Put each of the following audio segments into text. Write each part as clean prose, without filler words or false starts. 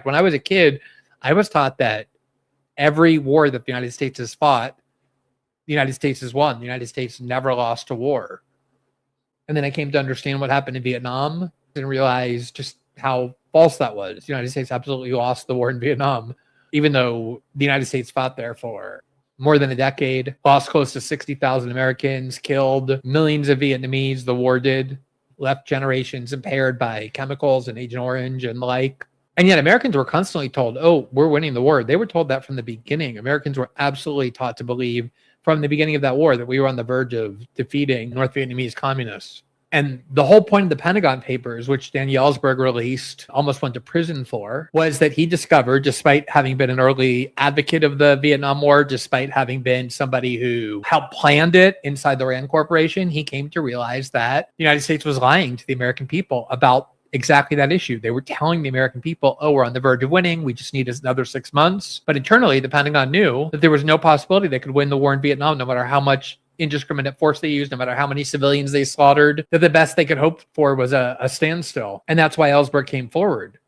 When I was a kid, I was taught that every war that the United States has fought, the United States has won. The United States never lost a war. And then I came to understand what happened in Vietnam and realized just how false that was. The United States absolutely lost the war in Vietnam, even though the United States fought there for more than a decade, lost close to 60,000 Americans, killed millions of Vietnamese. The war did, left generations impaired by chemicals and Agent Orange and the like. And yet Americans were constantly told, oh, we're winning the war. They were told that from the beginning. Americans were absolutely taught to believe from the beginning of that war that we were on the verge of defeating North Vietnamese communists. And the whole point of the Pentagon Papers, which Daniel Ellsberg released, almost went to prison for, was that he discovered, despite having been an early advocate of the Vietnam War, despite having been somebody who helped planned it inside the Rand Corporation, he came to realize that the United States was lying to the American people about exactly that issue. They were telling the American people, oh, we're on the verge of winning. We just need another 6 months. But internally, the Pentagon knew that there was no possibility they could win the war in Vietnam, no matter how much indiscriminate force they used, no matter how many civilians they slaughtered, that the best they could hope for was a standstill. And that's why Ellsberg came forward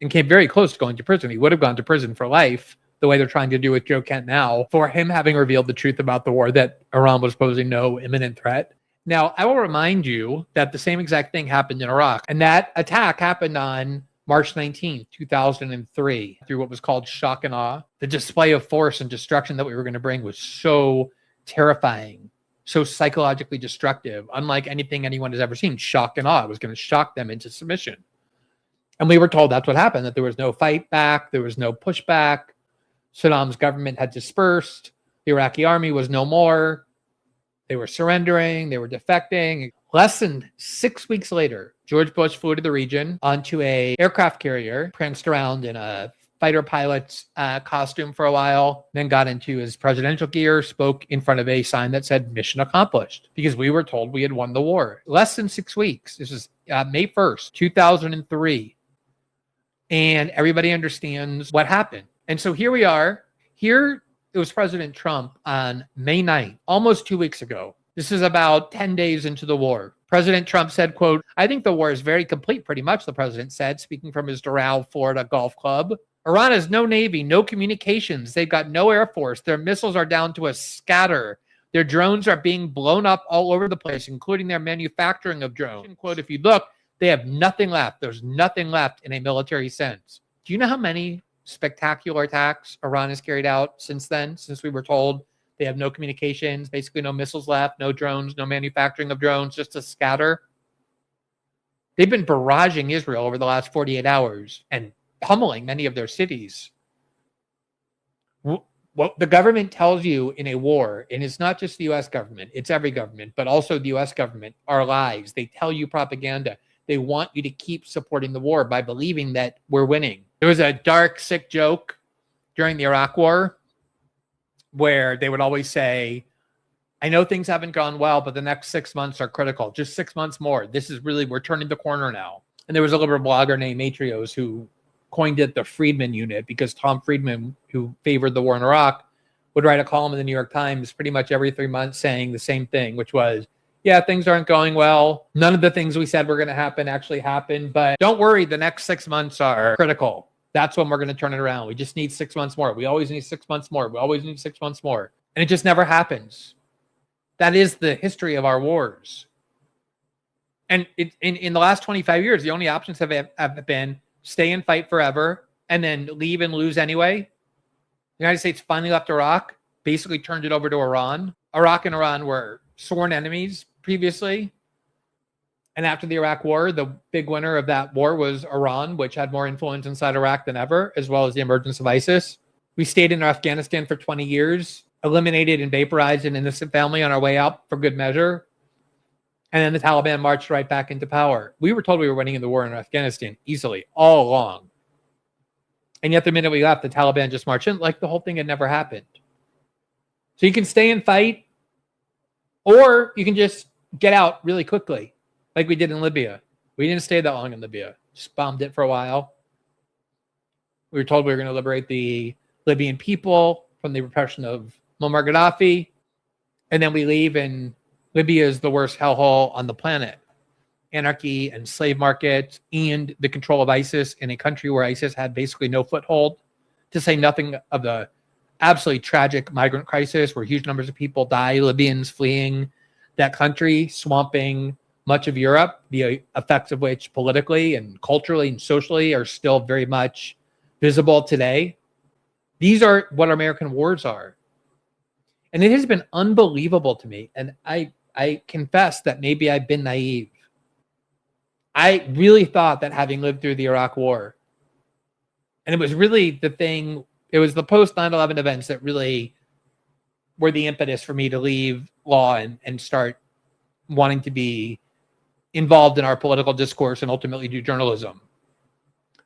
and came very close to going to prison. He would have gone to prison for life, the way they're trying to do with Joe Kent now, for him having revealed the truth about the war, that Iran was posing no imminent threat. Now, I will remind you that the same exact thing happened in Iraq. And that attack happened on March 19th, 2003, through what was called shock and awe. The display of force and destruction that we were going to bring was so terrifying, so psychologically destructive, unlike anything anyone has ever seen. Shock and awe. It was going to shock them into submission. And we were told that's what happened, that there was no fight back, there was no pushback. Saddam's government had dispersed. The Iraqi army was no more. They were surrendering. They were defecting. Less than 6 weeks later, George Bush flew to the region onto an aircraft carrier, pranced around in a fighter pilot's costume for a while, then got into his presidential gear, spoke in front of a sign that said mission accomplished, because we were told we had won the war. Less than 6 weeks. This is May 1st, 2003. And everybody understands what happened. And so here we are. Here it was President Trump on May 9th, almost 2 weeks ago. This is about 10 days into the war. President Trump said, quote, I think the war is very complete, pretty much, the president said, speaking from his Doral, Florida golf club. Iran has no Navy, no communications. They've got no Air Force. Their missiles are down to a scatter. Their drones are being blown up all over the place, including their manufacturing of drones. Quote, if you look, they have nothing left. There's nothing left in a military sense. Do you know how many spectacular attacks Iran has carried out since then, since we were told they have no communications, basically no missiles left, no drones, no manufacturing of drones, just a scatter? They've been barraging Israel over the last 48 hours and pummeling many of their cities. What the government tells you in a war, and it's not just the U.S. government, it's every government, but also the U.S. government, are lies. They tell you propaganda. They want you to keep supporting the war by believing that we're winning. There was a dark, sick joke during the Iraq war where they would always say, I know things haven't gone well, but the next 6 months are critical. Just 6 months more. This is really, we're turning the corner now. And there was a liberal blogger named Matrios who coined it the Friedman unit, because Tom Friedman, who favored the war in Iraq, would write a column in the New York Times pretty much every 3 months saying the same thing, which was, yeah, things aren't going well. None of the things we said were going to happen actually happened, but don't worry, the next 6 months are critical. That's when we're going to turn it around. We just need 6 months more. We always need 6 months more. We always need 6 months more. And it just never happens. That is the history of our wars. And in the last 25 years, the only options have been stay and fight forever and then leave and lose anyway. The United States finally left Iraq, basically turned it over to Iran. Iraq and Iran were sworn enemies previously. And after the Iraq war, the big winner of that war was Iran, which had more influence inside Iraq than ever, as well as the emergence of ISIS. We stayed in Afghanistan for 20 years, eliminated and vaporized an innocent family on our way out for good measure. And then the Taliban marched right back into power. We were told we were winning in the war in Afghanistan easily, all along. And yet the minute we left, the Taliban just marched in like the whole thing had never happened. So you can stay and fight, or you can just get out really quickly, like we did in Libya. We didn't stay that long in Libya. Just bombed it for a while. We were told we were going to liberate the Libyan people from the repression of Muammar Gaddafi. And then we leave, and Libya is the worst hellhole on the planet. anarchy and slave markets and the control of ISIS in a country where ISIS had basically no foothold, to say nothing of the absolutely tragic migrant crisis where huge numbers of people die, Libyans fleeing that country, swamping much of Europe, the effects of which politically and culturally and socially are still very much visible today. These are what American wars are. And it has been unbelievable to me. And I confess that maybe I've been naive. I really thought that having lived through the Iraq War, and it was really the thing, it was the post 9/11 events that really were the impetus for me to leave law and start wanting to be involved in our political discourse and ultimately do journalism.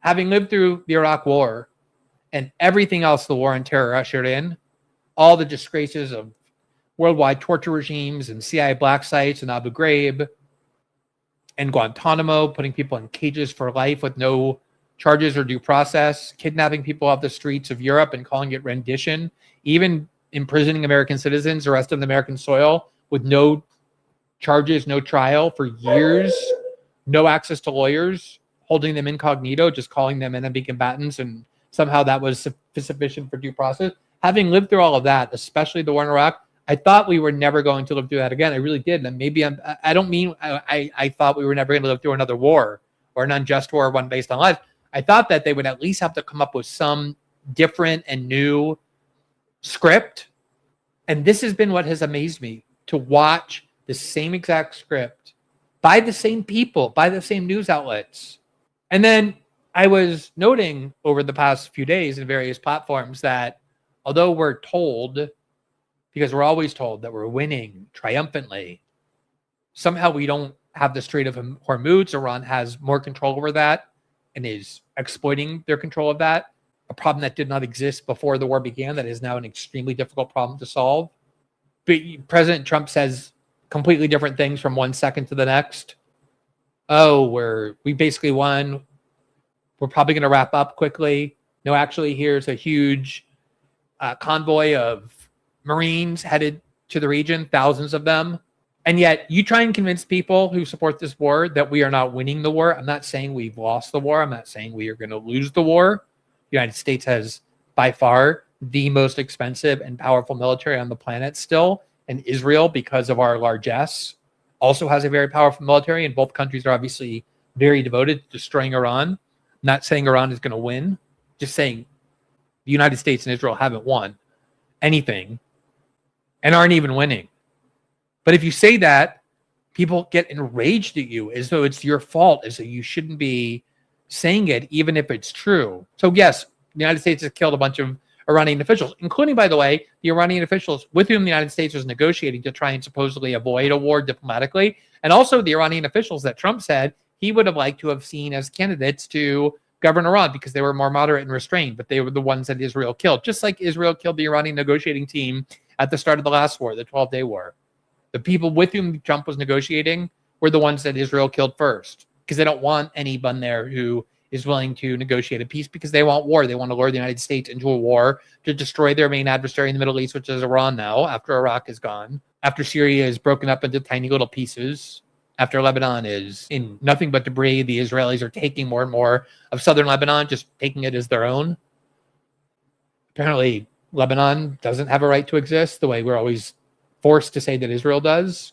Having lived through the Iraq War and everything else the war on terror ushered in, all the disgraces of worldwide torture regimes and CIA black sites and Abu Ghraib and Guantanamo, putting people in cages for life with no charges or due process, kidnapping people off the streets of Europe and calling it rendition, even imprisoning American citizens arrested on American soil with no charges, no trial for years, no access to lawyers, holding them incognito, just calling them enemy combatants, and somehow that was sufficient for due process. Having lived through all of that, especially the war in Iraq, I thought we were never going to live through that again. I really did. And maybe I don't mean I thought we were never going to live through another war or an unjust war, one based on life. I thought that they would at least have to come up with some different and new script. And this has been what has amazed me, to watch the same exact script by the same people, by the same news outlets. And then I was noting over the past few days in various platforms that although we're told, because we're always told that we're winning triumphantly, somehow we don't have the Strait of Hormuz. Iran has more control over that and is exploiting their control of that, a problem that did not exist before the war began that is now an extremely difficult problem to solve. But President Trump says completely different things from one second to the next. Oh, we basically won. We're probably going to wrap up quickly. No, actually, here's a huge convoy of Marines headed to the region, thousands of them. And yet you try and convince people who support this war that we are not winning the war. I'm not saying we've lost the war. I'm not saying we are going to lose the war. The United States has by far the most expensive and powerful military on the planet still. And Israel, because of our largesse, also has a very powerful military. And both countries are obviously very devoted to destroying Iran. I'm not saying Iran is going to win, just saying the United States and Israel haven't won anything and aren't even winning. But if you say that, people get enraged at you as though it's your fault, as though you shouldn't be saying it, even if it's true. So yes, the United States has killed a bunch of Iranian officials, including, by the way, the Iranian officials with whom the United States was negotiating to try and supposedly avoid a war diplomatically, and also the Iranian officials that Trump said he would have liked to have seen as candidates to govern Iran because they were more moderate and restrained, but they were the ones that Israel killed, just like Israel killed the Iranian negotiating team at the start of the last war, the 12-day war. The people with whom Trump was negotiating were the ones that Israel killed first because they don't want anyone there who is willing to negotiate a peace because they want war. They want to lure the United States into a war to destroy their main adversary in the Middle East, which is Iran now, after Iraq is gone, after Syria is broken up into tiny little pieces, after Lebanon is in nothing but debris. The Israelis are taking more and more of southern Lebanon, just taking it as their own. Apparently, Lebanon doesn't have a right to exist the way we're always forced to say that Israel does.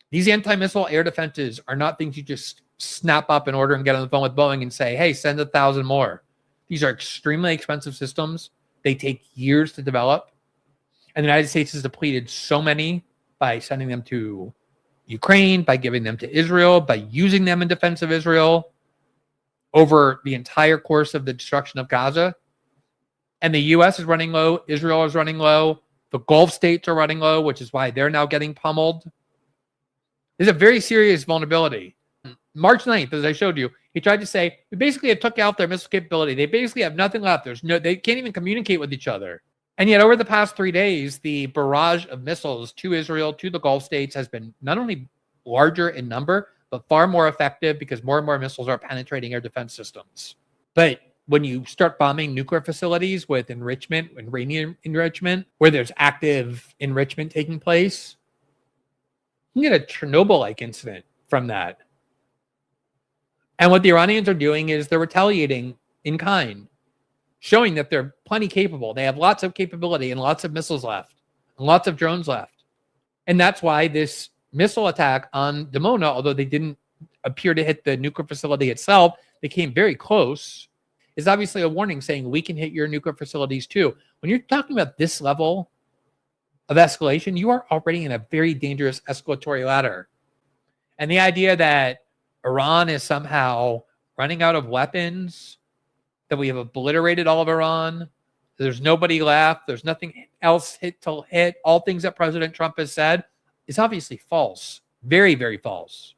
These anti-missile air defenses are not things you just snap up in order and get on the phone with Boeing and say, hey, send 1,000 more. These are extremely expensive systems. They take years to develop. And the United States has depleted so many by sending them to Ukraine, by giving them to Israel, by using them in defense of Israel over the entire course of the destruction of Gaza. And the U.S. is running low. Israel is running low. The Gulf states are running low, which is why they're now getting pummeled. There's a very serious vulnerability. March 9th, as I showed you, he tried to say, we basically have took out their missile capability. They basically have nothing left. They can't even communicate with each other. And yet over the past 3 days, the barrage of missiles to Israel, to the Gulf states, has been not only larger in number, but far more effective because more and more missiles are penetrating air defense systems. But when you start bombing nuclear facilities with enrichment, uranium enrichment, where there's active enrichment taking place, you get a Chernobyl-like incident from that. And what the Iranians are doing is they're retaliating in kind, showing that they're plenty capable. They have lots of capability and lots of missiles left and lots of drones left. And that's why this missile attack on Dimona, although they didn't appear to hit the nuclear facility itself, they came very close, is obviously a warning saying we can hit your nuclear facilities too. When you're talking about this level of escalation, you are already in a very dangerous escalatory ladder. And the idea that Iran is somehow running out of weapons, that we have obliterated all of Iran, there's nobody left, there's nothing else to hit, all things that President Trump has said, is obviously false. Very, very false.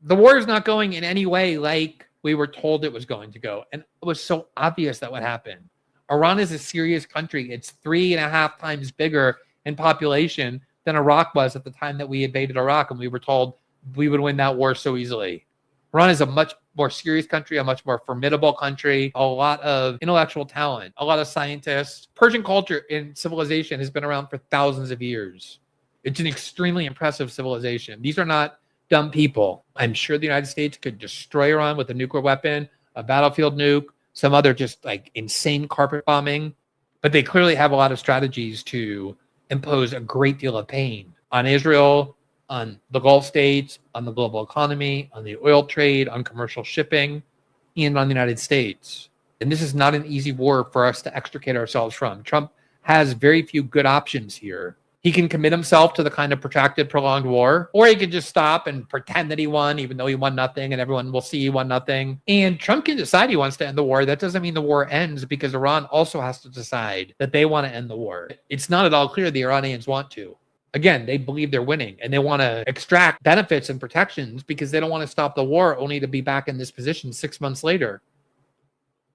The war is not going in any way like we were told it was going to go. And it was so obvious that would happen. Iran is a serious country. It's 3.5 times bigger in population than Iraq was at the time that we invaded Iraq, and we were told we would win that war so easily. Iran is a much more serious country, a much more formidable country, a lot of intellectual talent, a lot of scientists. Persian culture and civilization has been around for thousands of years. It's an extremely impressive civilization. These are not dumb people. I'm sure the United States could destroy Iran with a nuclear weapon, a battlefield nuke, some other just like insane carpet bombing. But they clearly have a lot of strategies to impose a great deal of pain on Israel, on the Gulf states, on the global economy, on the oil trade, on commercial shipping, and on the United States. And this is not an easy war for us to extricate ourselves from. Trump has very few good options here. He can commit himself to the kind of protracted, prolonged war, or he can just stop and pretend that he won, even though he won nothing, and everyone will see he won nothing. And Trump can decide he wants to end the war. That doesn't mean the war ends, because Iran also has to decide that they want to end the war. It's not at all clear the Iranians want to. Again, they believe they're winning, and they want to extract benefits and protections because they don't want to stop the war only to be back in this position 6 months later.